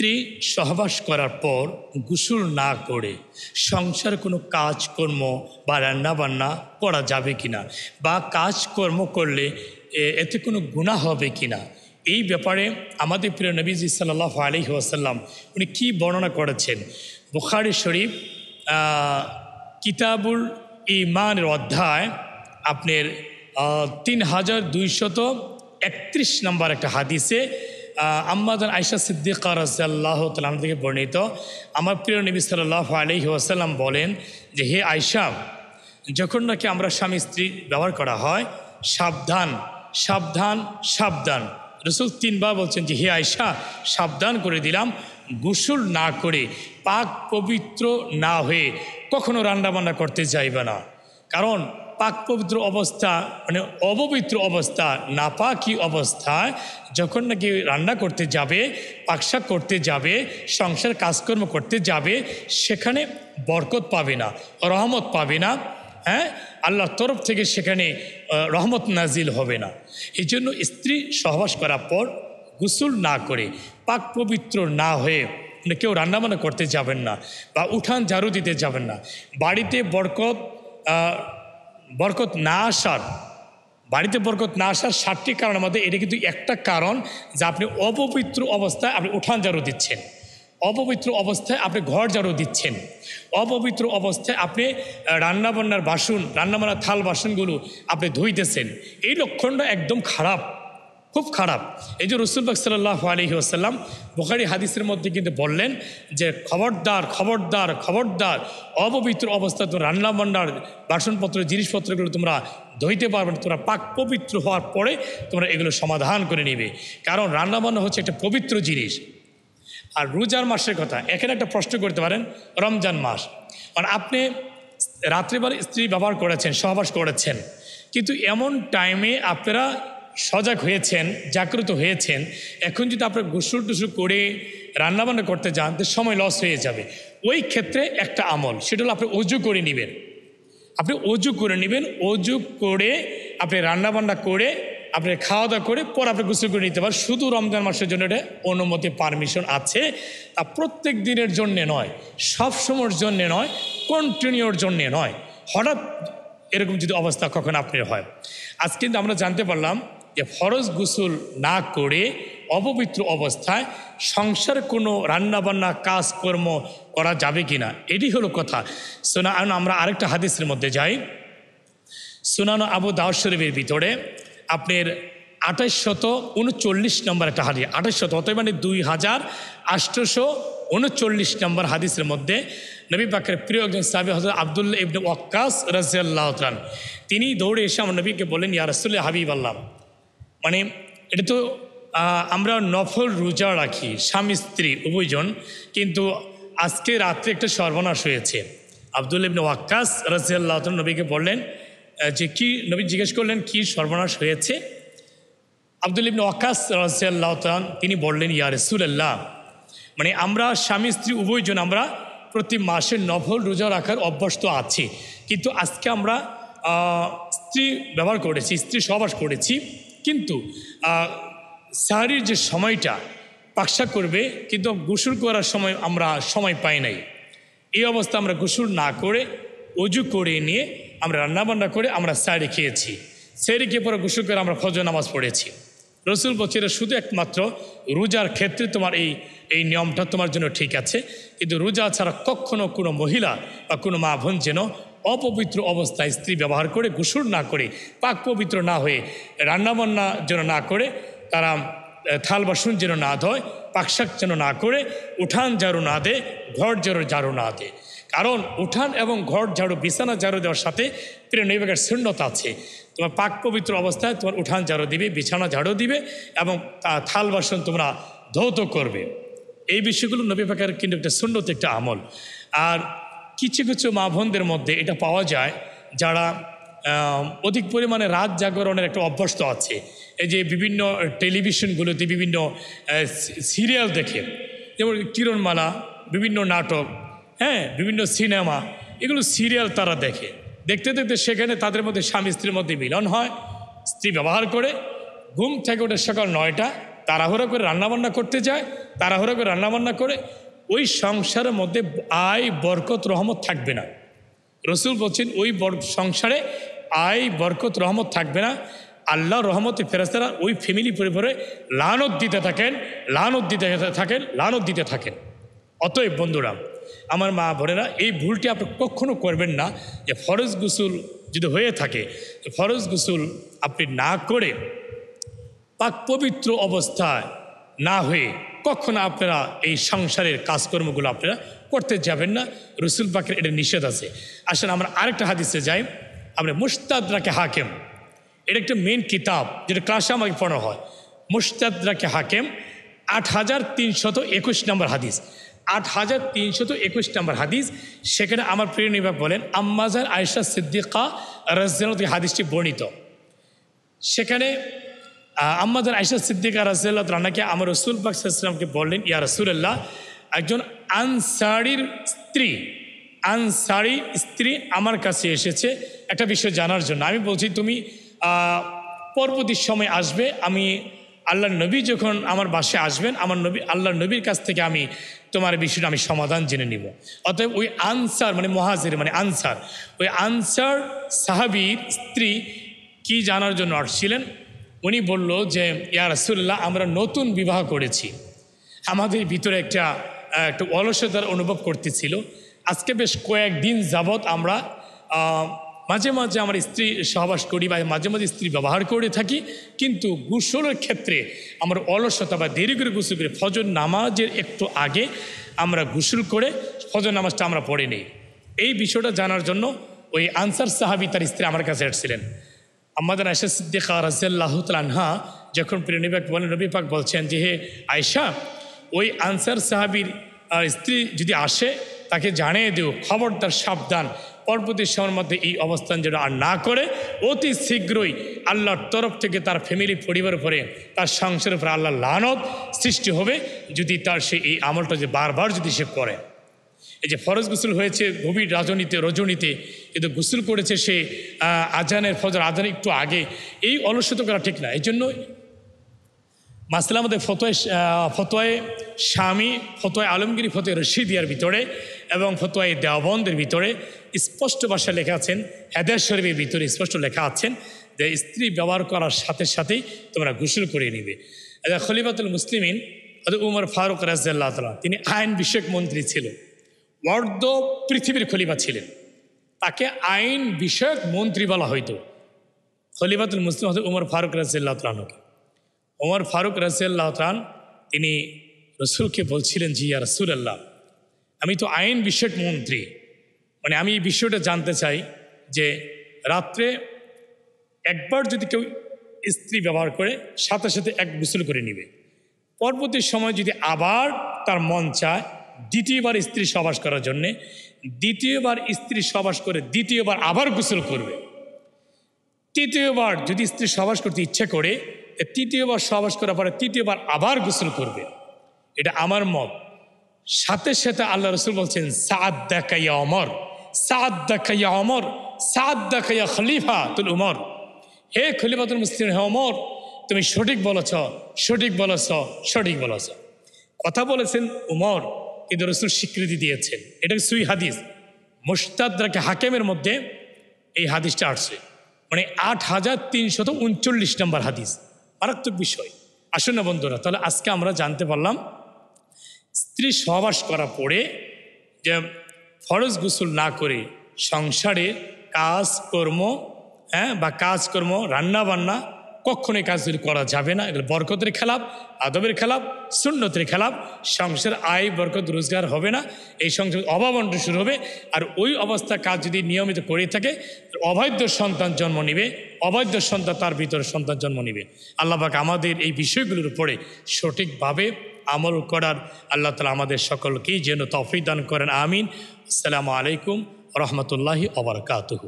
স্ত্রী সহবাস করার পর গোসল না করে সংসার কোনো কাজকর্ম বা রান্নাবান্না করা যাবে কিনা, বা কাজকর্ম করলে এতে কোনো গুনাহ হবে কিনা, এই ব্যাপারে আমাদের প্রিয় নবীজি সাল্লাল্লাহু আলাইহি ওয়াসাল্লাম উনি কী বর্ণনা করেছেন। বুখারী শরীফ কিতাবুল ঈমানের অধ্যায় আপনার 3231 নম্বর একটা হাদিসে আম্মাজান আয়েশা সিদ্দিকা রাদিয়াল্লাহু তাআলা আনহা থেকে বর্ণিত, আমার প্রিয় নবী সাল্লাল্লাহু আলাইহি ওয়াসাল্লাম বলেন যে, হে আয়েশা, যখন নাকি আমরা স্বামী স্ত্রী ব্যবহার করা হয়, সাবধান সাবধান সাবধান। রাসূল 3 বার বলছেন যে, হে আয়েশা, সাবধান করে দিলাম, গোসল না করে পাক পবিত্র না হয়ে কখনো রান্নাবান্না করতে যাইবে না। কারণ পাক পবিত্র অবস্থা মানে অপবিত্র অবস্থা, নাপাকি অবস্থায় যখন নাকি রান্না করতে যাবে, পাকশাক করতে যাবে, সংসার কাজকর্ম করতে যাবে, সেখানে বরকত পাবে না, রহমত পাবে না। হ্যাঁ, আল্লাহর তরফ থেকে সেখানে রহমত নাজিল হবে না। এই জন্য স্ত্রী সহবাস করার পর গোসল না করে পাক পবিত্র না হয়ে কেউ রান্নাবান্না করতে যাবেন না, বা উঠান ঝাড়ু দিতে যাবেন না। বাড়িতে বরকত না আসার, বাড়িতে বরকত না আসার 7টি কারণের মধ্যে এটা কিন্তু একটা কারণ, যে আপনি অপবিত্র অবস্থায় আপনি উঠান ঝাড়ু দিচ্ছেন, অপবিত্র অবস্থায় আপনি ঘর ঝাড়ু দিচ্ছেন, অপবিত্র অবস্থায় আপনি রান্নাবান্নার বাসন, রান্নাবান্নার থাল বাসনগুলো আপনি ধুইতেছেন। এই লক্ষণটা একদম খারাপ, খুব খারাপ। এই যে রাসূল পাক সাল্লাল্লাহু আলাইহি ওয়াসাল্লাম বুখারী হাদিসের মধ্যে কিন্তু বললেন যে, খবরদার খবরদার খবরদার, অপবিত্র অবস্থা তো রান্নাবান্নার বাসনপত্র জিনিসপত্রগুলো তোমরা ধুইতে পারবে না, তোমরা পাক পবিত্র হওয়ার পরে তোমরা এগুলো সমাধান করে নিবে। কারণ রান্নাবান্না হচ্ছে একটা পবিত্র জিনিস। আর রোজার মাসের কথা, এখানে একটা প্রশ্ন করতে পারেন, রমজান মাস, মানে আপনি রাত্রিবেলা স্ত্রী ব্যবহার করেছেন, সহবাস করেছেন, কিন্তু এমন টাইমে আপনারা সজাগ হয়েছেন, জাগ্রত হয়েছেন, এখন যদি আপনার গোসল টোসল করে রান্নাবান্না করতে যান তো সময় লস হয়ে যাবে। ওই ক্ষেত্রে একটা আমল, সেটা হলো আপনি অজু করে নেবেন। আপনি অজু করে নেবেন, অজু করে আপনি রান্নাবান্না করে আপনি খাওয়া দাওয়া করে পর আপনি গোসল করে নিতে পারেন। শুধু রমজান মাসের জন্য এটা অনুমতি, পারমিশন আছে, তা প্রত্যেক দিনের জন্যে নয়, সব সময়ের জন্যে নয়, কন্টিনিউর জন্যে নয়, হঠাৎ এরকম যদি অবস্থা কখন আপনার হয়। আজ কিন্তু আমরা জানতে পারলাম যে ফরজ গোসল না করে অপবিত্র অবস্থায় সংসার কোনো রান্নাবান্না কাজকর্ম করা যাবে কিনা, এটি হলো কথা। আমরা আরেকটা হাদিসের মধ্যে যাই। সুনান আবু দাউদ শরীফের ভিতরে আপনার 2839 নম্বর একটা হাদিস, 2800 অতএব মানে 2839 নম্বর হাদিসের মধ্যে নবী পাকের প্রিয় একজন সাহাবী হযরত আব্দুল্লাহ ইবনে ওয়াক্কাস রাদিয়াল্লাহু তাআলা, তিনি দৌড়ে এসে আমার নবীকে বলেন, ইয়া রাসূলুল্লাহ হাবিবাল্লাহ, মানে এটা তো আমরা নফল রোজা রাখি স্বামী স্ত্রী উভয়জন, কিন্তু আজকে রাত্রে একটা সর্বনাশ হয়েছে। আব্দুল্লাহ ইবনে ওয়াক্কাস রাদিয়াল্লাহু তাআলা নবীকে বললেন যে কি, নবী জিজ্ঞেস করলেন কি সর্বনাশ হয়েছে। আব্দুল্লাহ ইবনে ওয়াক্কাস রাদিয়াল্লাহু তাআলা তিনি বললেন, ইয়া রাসূলুল্লাহ, মানে আমরা স্বামী স্ত্রী উভয়জন আমরা প্রতি মাসে নফল রোজা রাখার অভ্যস্ত আছি, কিন্তু আজকে আমরা স্ত্রী ব্যবহার করেছি, স্ত্রী সহবাস করেছি, কিন্তু সাহরির যে সময়টা পাকশাক করবে, কিন্তু গোসল করার সময় আমরা সময় পাই নাই। এই অবস্থা আমরা গোসল না করে অজু করে নিয়ে আমরা রান্নাবান্না করে আমরা সাহরি খেয়েছি, সাহরি খেয়ে পরে গোসল করে আমরা ফজর নামাজ পড়েছি। রাসূল বলছে এটা শুধু একমাত্র রোজার ক্ষেত্রে তোমার এই নিয়মটা তোমার জন্য ঠিক আছে, কিন্তু রোজা ছাড়া কখনো কোনো মহিলা বা কোনো মা বোন যেন অপবিত্র অবস্থায় স্ত্রী ব্যবহার করে গোসল না করে পাক পবিত্র না হয়ে রান্নাবান্না যেন না করে, তারা থাল বাসন যেন না ধোয়, পাকশাক যেন না করে, উঠান ঝাড়ু না দেয়, ঘর ঝাড়ু না দেয়। কারণ উঠান এবং ঘর ঝাড়ু, বিছানা ঝাড়ু দেওয়ার সাথে প্রিয় নবী পাকের সুন্নত আছে, তোমার পাক পবিত্র অবস্থায় তোমার উঠান ঝাড়ু দিবে, বিছানা ঝাড়ু দিবে এবং থাল বাসন তোমরা ধৌত করবে। এই বিষয়গুলো নবী পাকের কিন্তু একটা সুন্নত, একটা আমল। আর কিছু কিছু মা বোনদের মধ্যে এটা পাওয়া যায় যারা অধিক পরিমাণে রাত জাগরণের একটা অভ্যস্ত আছে। এই যে বিভিন্ন টেলিভিশনগুলোতে বিভিন্ন সিরিয়াল দেখে, যেমন কিরণমালা, বিভিন্ন নাটক, হ্যাঁ, বিভিন্ন সিনেমা, এগুলো সিরিয়াল তারা দেখে, দেখতে দেখতে সেখানে তাদের মধ্যে স্বামী স্ত্রীর মধ্যে মিলন হয়, স্ত্রী ব্যবহার করে, ঘুম থেকে ওঠে সকাল 9টা, তাড়াহুড়ো করে রান্নাবান্না করতে যায়, তাড়াহুড়ো করে রান্নাবান্না করে ওই সংসারের মধ্যে আয় বরকত রহমত থাকবে না। রসুল বলছেন ওই সংসারে আয় বরকত রহমত থাকবে না। আল্লাহ রহমতে ফেরেশতারা ওই ফ্যামিলি পরিবারে লানত দিতে থাকেন, লানত দিতে থাকেন, লানত দিতে থাকেন। অতএব বন্ধুরা, আমার মা বোনেরা, এই ভুলটি আপনি কখনো করবেন না যে ফরজ গোসল যদি হয়ে থাকে, ফরজ গোসল আপনি না করে পাক পবিত্র অবস্থায় না হয়ে কখনো আপনারা এই সংসারের কাজকর্মগুলো আপনারা করতে যাবেন না। রসুল পাকের এটা নিষেধ আছে। আসলে আমরা আরেকটা হাদিসে যাই। আমরা মুস্তাদরাকে হাকিম, এটা একটা মেন কিতাব যেটা ক্লাসে আমাকে পড়ানো হয়। মুস্তাদরাকে হাকিম 8321 নম্বর হাদিস, 8321 নম্বর হাদিস। সেখানে আমার প্রিয় নিবাক বলেন, আম্মাজার আয়েশা সিদ্দিকা রাদিয়াল্লাহু আনহা হাদিসটি বর্ণিত। সেখানে আম্মাজার আয়েশা সিদ্দিকা রাদিয়াল্লাহু আনহাকে আমার রাসূল পাক সাল্লাল্লাহু আলাইহি ওয়াসাল্লামকে বললেন, ইয়া রাসূলুল্লাহ, একজন আনসারীর স্ত্রী আমার কাছে এসেছে একটা বিষয় জানার জন্য। আমি বলছি তুমি পরবর্তী সময় আসবে, আমি আল্লাহর নবী যখন আমার বাসায় আসবেন, আমার নবী আল্লাহর নবীর কাছ থেকে আমি তোমার বিষয়টা আমি সমাধান জেনে নিব। অতএব ওই আনসার মানে মহাজির মানে আনসার, ওই আনসার সাহাবীর স্ত্রী কি জানার জন্য আসছিলেন। উনি বলল যে, ইয়া রাসূলুল্লাহ, আমরা নতুন বিবাহ করেছি, আমাদের ভিতরে একটা অলসতার অনুভব করতেছিল। আজকে বেশ কয়েকদিন যাবৎ আমরা মাঝে মাঝে আমার স্ত্রী সহবাস করি বা মাঝে মাঝে স্ত্রী ব্যবহার করে থাকি, কিন্তু গোসলের ক্ষেত্রে আমার অলসতা বা দেরি করে গোসল করে ফজর নামাজের একটু আগে আমরা গোসল করে ফজর নামাজটা আমরা পড়ে নিই। এই বিষয়টা জানার জন্য ওই আনসার সাহাবী তার স্ত্রী আমার কাছে এসেছিলেন। আমাদের আয়েশা সিদ্দিকা রাদিয়াল্লাহু তাআলা আনহা যখন প্রিয় নবী পাক বলেন, নবী পাক বলছেন যে, হে আয়েশা, ওই আনসার সাহাবীর স্ত্রী যদি আসে তাকে জানিয়ে দিও, খবরদার সাবধান, পরবর্তী সময়ের মধ্যে এই অবস্থান যেন আর না করে। অতি শীঘ্রই আল্লাহর তরফ থেকে তার ফ্যামিলি পরিবার উপরে, তার সংসারের উপরে আল্লাহর লানত সৃষ্টি হবে যদি তার সে এই আমলটা যে বারবার যদি সে করে। এই যে ফরজ গোসল হয়েছে গভীর রজনীতে, কিন্তু গোসল করেছে সে আজানের ফজর আজানের একটু আগে, এই অলসতা করা ঠিক না। এই জন্য মাসলা আমাদের ফতোয়ায়ে শামী, ফতোয়ায়ে আলমগীরি, ফতোয়ায়ে রশিদিয়ার ভিতরে এবং ফতোয়ায়ে দেওবন্দের ভিতরে স্পষ্ট ভাষায় লেখা আছেন, হাদিস শরীফের ভিতরে স্পষ্ট লেখা আছেন যে স্ত্রী ব্যবহার করার সাথে সাথেই তোমরা গোসল করে নিবে। খলিফাতুল মুসলিমিন উমর ফারুক রাদিয়াল্লাহু তাআলা, তিনি আইন বিষয়ক মন্ত্রী ছিল, অর্ধ পৃথিবীর খলিফা ছিলেন, তাকে আইন বিষয়ক মন্ত্রী বলা হইতো। খলিফাতুল মুসলিম উমর ফারুক রাদিয়াল্লাহু তাআলাকে, ওমর ফারুক রাদিয়াল্লাহু তাআলা তিনি রসুলকে বলছিলেন, জি ইয়া রাসূলুল্লাহ, আমি তো আইন বিষয়ক মন্ত্রী, মানে আমি এই বিষয়টা জানতে চাই যে রাত্রে একবার যদি কেউ স্ত্রী ব্যবহার করে সাথে সাথে এক গোসল করে নিবে, পরবর্তী সময় যদি আবার তার মন চায় দ্বিতীয়বার স্ত্রী সহবাস করার জন্যে, দ্বিতীয়বার স্ত্রী সহবাস করে দ্বিতীয়বার আবার গোসল করবে, তৃতীয়বার যদি স্ত্রী সহবাস করতে ইচ্ছে করে তৃতীয়বার সহবাস করার পরে তৃতীয়বার আবার গোসল করবে। এটা আমার মত। সাথে সাথে আল্লাহ রসুল বলছেন, সাআদ্দাকা ইয়া ওমর, সাআদ্দাকা ইয়া ওমর, সাআদ্দাকা ইয়া খলিফাতুল উমর, হে খলিফাতুল মুসলিম, হে ওমর, তুমি সঠিক বলেছ, সঠিক বলেছ, সঠিক বলেছ। কথা বলেছেন উমর, কিন্তু রসুল স্বীকৃতি দিয়েছেন। এটা সুই হাদিস, মুস্তাদরাকে হাকিমের মধ্যে এই হাদিসটা আসছে, মানে 8339 নম্বর হাদিস। মারাত্মক বিষয়। আসুন না বন্ধুরা, তাহলে আজকে আমরা জানতে পারলাম স্ত্রী সহবাস করার পরে যে ফরজ গোসল না করে সংসারে কাজকর্ম বা কাজকর্ম রান্না বান্না কখনোই কাজগুলি করা যাবে না। এগুলো বরকতের খেলাপ, আদবের খেলাপ, সুন্নতের খেলাপ। সংসার আয় বরকত রোজগার হবে না, এই সংসার অভাবন্টন শুরু হবে। আর ওই অবস্থা কাজ যদি নিয়মিত করে থাকে, অবৈধ সন্তান জন্ম নিবে, অবৈধ সন্তান তার ভিতরে সন্তান জন্ম নিবে। আল্লাহ পাক আমাদের এই বিষয়গুলোর উপরে সঠিকভাবে আমল করার আল্লাহ তাআলা আমাদের সকলকেই যেন তৌফিক দান করেন। আমিন। আসসালামু আলাইকুম ওয়া রাহমাতুল্লাহি ওয়া বারাকাতুহু।